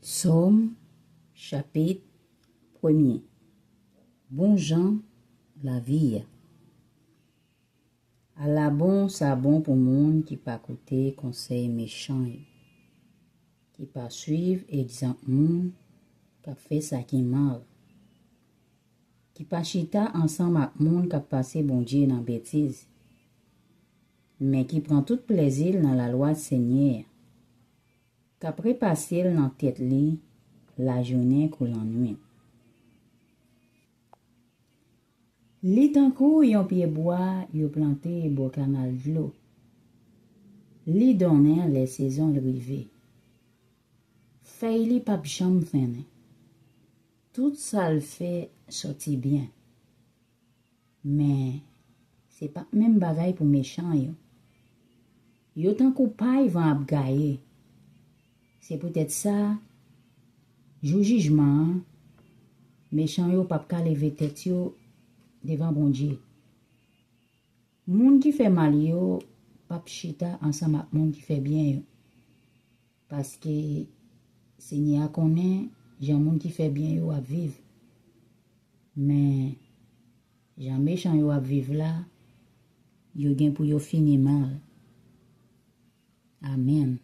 Somme, chapitre 1er. Bon Jean, la vie. À la bon, ça bon pour monde qui pas côté conseil méchant, qui pas suivre exemple monde qui fait ça qui mal, qui pas chita ensemble avec monde qui passé bon Dieu dans bêtise, mais qui prend tout plaisir dans la loi du Seigneur, qu'après passer dans tête li la journée ou la nuit. Li tankou yon pied bois yon planté bo canal de l'eau. Li donne les saisons rivées. Fay li pap jam fene. Tout ça le fait sorti bien. Mais c'est pas même bagay pour méchant yo. Yo tankou pay van ap gaye. C'est peut-être ça jou jugement méchant yo pap ka leve tête yo devant bon Dieu. Moun qui fait mal yo, pap chita ensemble avec moun qui fait bien yo. Parce que Seigneur connaît, jan moun qui fait bien yo a vivre. Mais jan méchant yo a vivre là, yo gen pour yo fini mal. Amen.